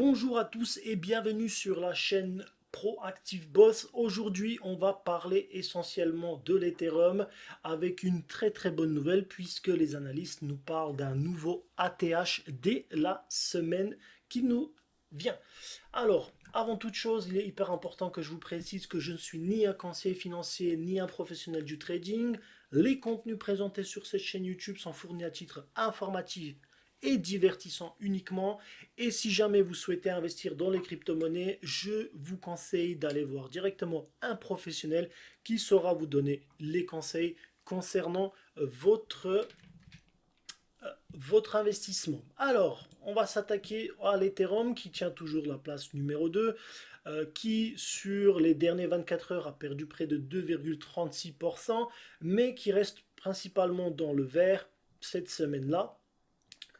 Bonjour à tous et bienvenue sur la chaîne Proactive Boss. Aujourd'hui, on va parler essentiellement de l'Ethereum avec une très bonne nouvelle puisque les analystes nous parlent d'un nouveau ATH dès la semaine qui nous vient. Alors, avant toute chose, il est hyper important que je vous précise que je ne suis ni un conseiller financier ni un professionnel du trading. Les contenus présentés sur cette chaîne YouTube sont fournis à titre informatif et divertissant uniquement. Et si jamais vous souhaitez investir dans les crypto-monnaies, je vous conseille d'aller voir directement un professionnel qui saura vous donner les conseils concernant votre investissement. Alors, on va s'attaquer à l'Ethereum qui tient toujours la place numéro 2, qui sur les dernières 24 heures a perdu près de 2,36%, mais qui reste principalement dans le vert cette semaine-là.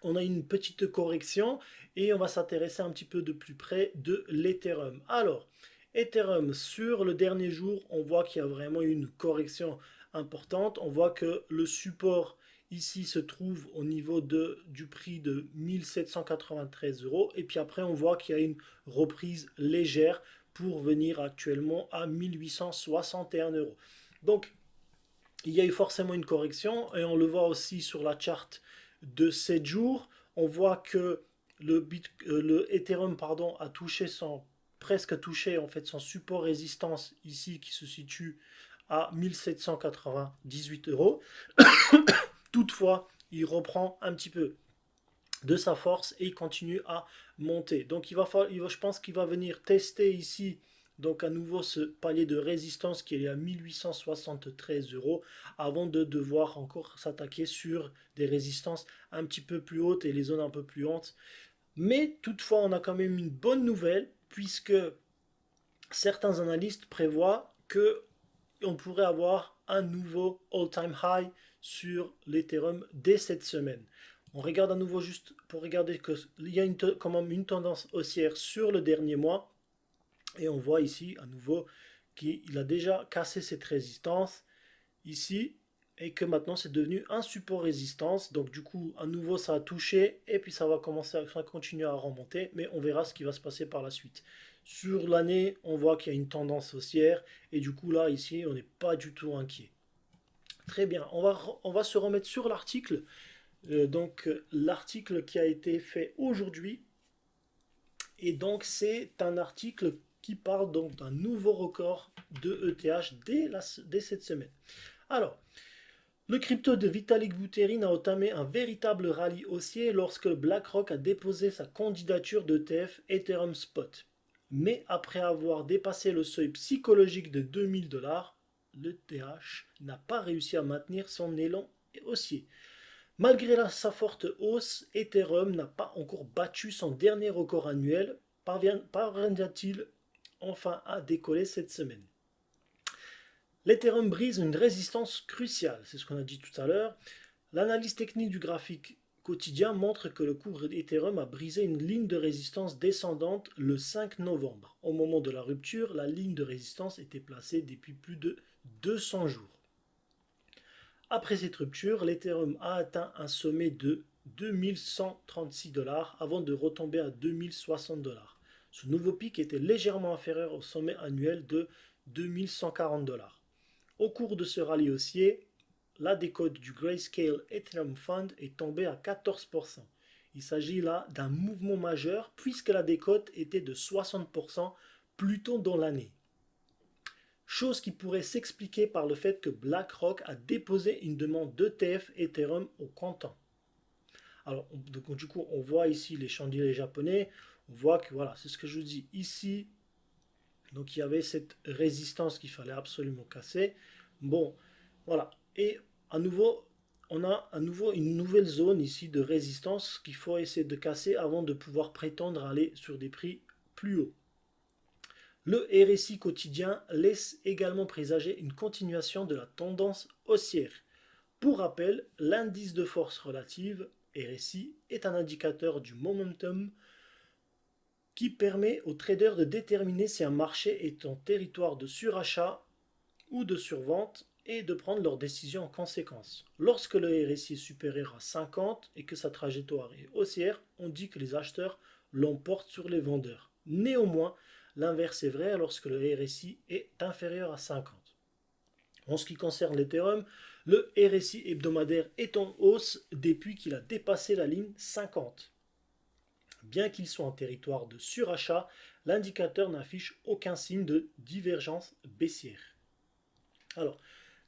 On a une petite correction et on va s'intéresser un petit peu de plus près de l'Ethereum. Alors, Ethereum, sur le dernier jour, on voit qu'il y a vraiment une correction importante. On voit que le support ici se trouve au niveau du prix de 1793 euros. Et puis après, on voit qu'il y a une reprise légère pour venir actuellement à 1861 euros. Donc, il y a eu forcément une correction et on le voit aussi sur la charte de 7 jours. On voit que le Ethereum a touché presque touché en fait son support résistance ici qui se situe à 1798 euros. Toutefois, il reprend un petit peu de sa force et il continue à monter. Donc je pense qu'il va venir tester ici donc à nouveau ce palier de résistance qui est à 1873 euros avant de devoir encore s'attaquer sur des résistances un petit peu plus hautes et les zones un peu plus hautes. Mais toutefois, on a quand même une bonne nouvelle puisque certains analystes prévoient que on pourrait avoir un nouveau all-time high sur l'Ethereum dès cette semaine. On regarde à nouveau juste pour regarder qu'il y a quand même une tendance haussière sur le dernier mois. Et on voit ici à nouveau qu'il a déjà cassé cette résistance ici et que maintenant c'est devenu un support résistance. Donc du coup à nouveau ça a touché et puis ça va continuer à remonter, mais on verra ce qui va se passer par la suite. Sur l'année, on voit qu'il y a une tendance haussière et du coup là ici on n'est pas du tout inquiet. Très bien, on va se remettre sur l'article. L'article qui a été fait aujourd'hui. Et donc c'est un article qui parle donc d'un nouveau record de ETH dès cette semaine. Alors, le crypto de Vitalik Buterin a entamé un véritable rallye haussier lorsque BlackRock a déposé sa candidature d'ETF Ethereum Spot. Mais après avoir dépassé le seuil psychologique de 2000 $, l'ETH n'a pas réussi à maintenir son élan haussier. Malgré sa forte hausse, Ethereum n'a pas encore battu son dernier record annuel. Parviendra-t-il enfin à décoller cette semaine? L'Ethereum brise une résistance cruciale, c'est ce qu'on a dit tout à l'heure. L'analyse technique du graphique quotidien montre que le cours d'Ethereum a brisé une ligne de résistance descendante le 5 novembre. Au moment de la rupture, la ligne de résistance était placée depuis plus de 200 jours. Après cette rupture, l'Ethereum a atteint un sommet de 2136 $ avant de retomber à 2060 $. Ce nouveau pic était légèrement inférieur au sommet annuel de 2140 $. Au cours de ce rallye haussier, la décote du Grayscale Ethereum Fund est tombée à 14%. Il s'agit là d'un mouvement majeur puisque la décote était de 60% plus tôt dans l'année. Chose qui pourrait s'expliquer par le fait que BlackRock a déposé une demande d'ETF Ethereum au comptant. Alors, du coup, on voit ici les chandeliers japonais. On voit que voilà, c'est ce que je vous dis ici. Donc, il y avait cette résistance qu'il fallait absolument casser. Bon, voilà. Et à nouveau, on a à nouveau une nouvelle zone ici de résistance qu'il faut essayer de casser avant de pouvoir prétendre aller sur des prix plus hauts. Le RSI quotidien laisse également présager une continuation de la tendance haussière. Pour rappel, l'indice de force relative, RSI, est un indicateur du momentum qui permet aux traders de déterminer si un marché est en territoire de surachat ou de survente et de prendre leurs décisions en conséquence. Lorsque le RSI est supérieur à 50 et que sa trajectoire est haussière, on dit que les acheteurs l'emporte sur les vendeurs. Néanmoins, l'inverse est vrai lorsque le RSI est inférieur à 50. En ce qui concerne l'Ethereum, le RSI hebdomadaire est en hausse depuis qu'il a dépassé la ligne 50. Bien qu'il soit en territoire de surachat, l'indicateur n'affiche aucun signe de divergence baissière. Alors,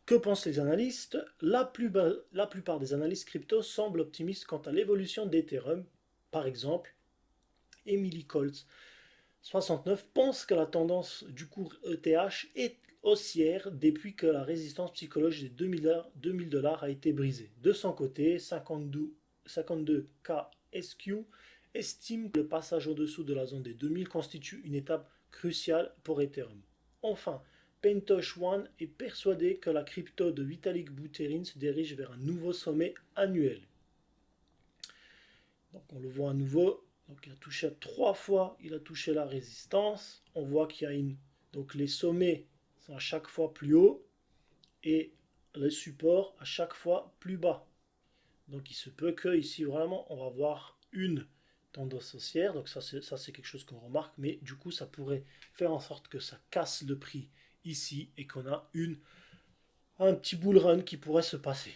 que pensent les analystes? La plupart des analystes crypto semblent optimistes quant à l'évolution d'Ethereum. Par exemple, Emily Colts, 69, pense que la tendance du cours ETH est haussière depuis que la résistance psychologique des 2000 dollars a été brisée. De son côté, 52K SQ estime que le passage au-dessous de la zone des 2000 constitue une étape cruciale pour Ethereum. Enfin, Pentosh One est persuadé que la crypto de Vitalik Buterin se dirige vers un nouveau sommet annuel. Donc on le voit à nouveau. Donc il a touché 3 fois, il a touché la résistance. On voit qu'il y a donc les sommets sont à chaque fois plus haut et le support à chaque fois plus bas. Donc il se peut que ici vraiment on va voir une tendance haussière. Donc ça c'est quelque chose qu'on remarque, mais du coup ça pourrait faire en sorte que ça casse le prix ici et qu'on a un petit bull run qui pourrait se passer.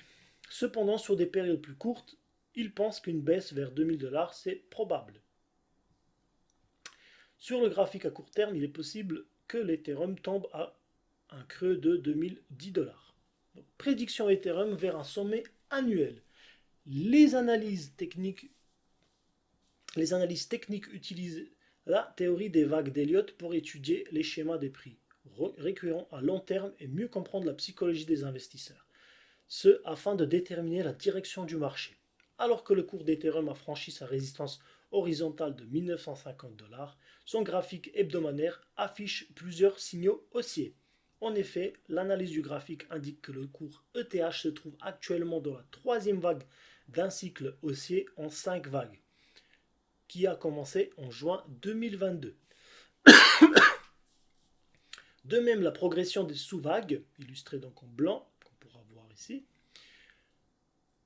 Cependant, sur des périodes plus courtes, il pense qu'une baisse vers 2000 dollars c'est probable. Sur le graphique à court terme, il est possible que l'Ethereum tombe à un creux de 2010 dollars. Prédiction Ethereum vers un sommet annuel. Les analyses techniques utilisent la théorie des vagues d'Elliott pour étudier les schémas des prix récurrents à long terme et mieux comprendre la psychologie des investisseurs. Ce afin de déterminer la direction du marché. Alors que le cours d'Ethereum a franchi sa résistance horizontale de 1950 dollars, son graphique hebdomadaire affiche plusieurs signaux haussiers. En effet, l'analyse du graphique indique que le cours ETH se trouve actuellement dans la troisième vague d'un cycle haussier en 5 vagues, qui a commencé en juin 2022. De même, la progression des sous-vagues, illustrée donc en blanc, qu'on pourra voir ici,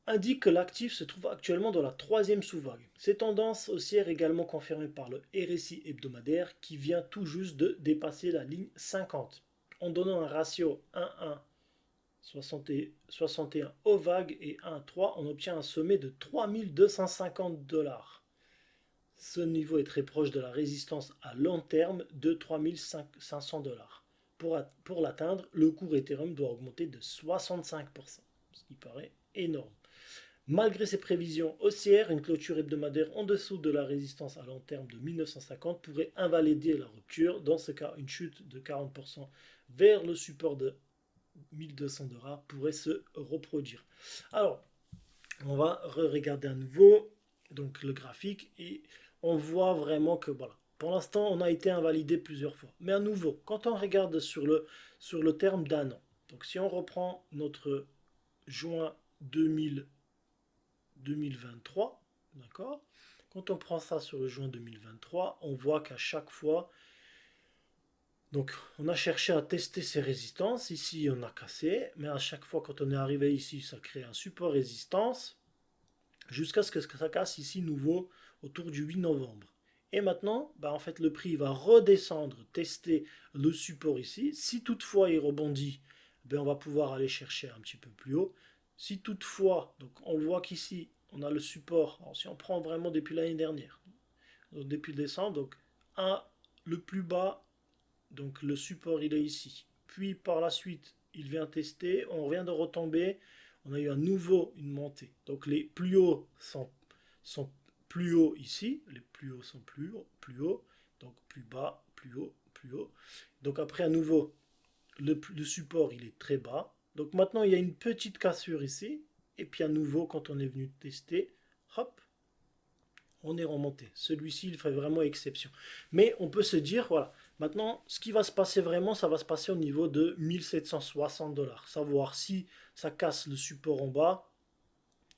indique que l'actif se trouve actuellement dans la troisième sous-vague. Ces tendances haussières également confirmées par le RSI hebdomadaire qui vient tout juste de dépasser la ligne 50. En donnant un ratio 1,61 aux vagues et 1,3, on obtient un sommet de 3250 dollars. Ce niveau est très proche de la résistance à long terme de 3500 dollars. Pour l'atteindre, le cours Ethereum doit augmenter de 65%, ce qui paraît énorme. Malgré ces prévisions haussières, une clôture hebdomadaire en dessous de la résistance à long terme de 1950 pourrait invalider la rupture. Dans ce cas, une chute de 40% vers le support de 1200 dollars pourrait se reproduire. Alors, on va regarder à nouveau donc, le graphique et on voit vraiment que voilà. Pour l'instant, on a été invalidé plusieurs fois. Mais à nouveau, quand on regarde sur le terme d'un an, donc si on reprend notre juin 2023, d'accord? Quand on prend ça sur le juin 2023, on voit qu'à chaque fois, donc on a cherché à tester ces résistances. Ici, on a cassé, mais à chaque fois, quand on est arrivé ici, ça crée un support résistance jusqu'à ce que ça casse ici nouveau autour du 8 novembre. Et maintenant, en fait, le prix va redescendre, tester le support ici. Si toutefois il rebondit, on va pouvoir aller chercher un petit peu plus haut. Si toutefois, donc on voit qu'ici, on a le support. Alors, si on prend vraiment depuis l'année dernière, donc depuis décembre, donc le plus bas, donc le support il est ici. Puis par la suite, il vient tester, on vient de retomber, on a eu à nouveau une montée. Donc les plus hauts sont plus hauts ici, les plus hauts sont plus hauts, donc plus bas, plus haut, plus haut. Donc après à nouveau, le support il est très bas. Donc maintenant il y a une petite cassure ici, et puis à nouveau quand on est venu tester, hop, on est remonté. Celui-ci il fait vraiment exception. Mais on peut se dire, voilà, maintenant ce qui va se passer vraiment, ça va se passer au niveau de 1760 dollars. Savoir si ça casse le support en bas,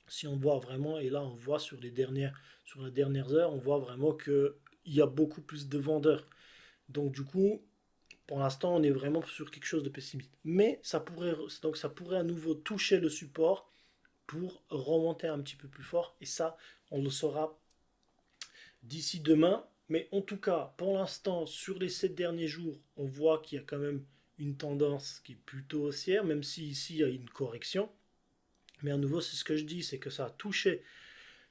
si on voit vraiment, et là on voit sur les dernières heures, on voit vraiment qu'il y a beaucoup plus de vendeurs. Donc du coup, pour l'instant, on est vraiment sur quelque chose de pessimiste. Mais ça pourrait à nouveau toucher le support pour remonter un petit peu plus fort. Et ça, on le saura d'ici demain. Mais en tout cas, pour l'instant, sur les 7 derniers jours, on voit qu'il y a quand même une tendance qui est plutôt haussière, même si ici il y a une correction. Mais à nouveau, c'est ce que je dis, c'est que ça a touché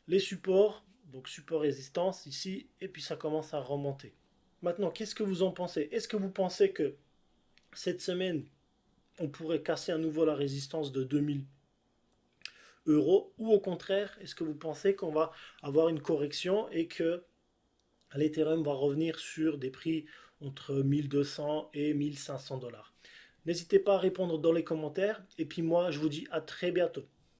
les supports, donc support résistance ici, et puis ça commence à remonter. Maintenant, qu'est-ce que vous en pensez? Est-ce que vous pensez que cette semaine, on pourrait casser à nouveau la résistance de 2000 euros, ou au contraire, est-ce que vous pensez qu'on va avoir une correction et que l'Ethereum va revenir sur des prix entre 1200 et 1500 dollars? N'hésitez pas à répondre dans les commentaires, et puis moi, je vous dis à très bientôt.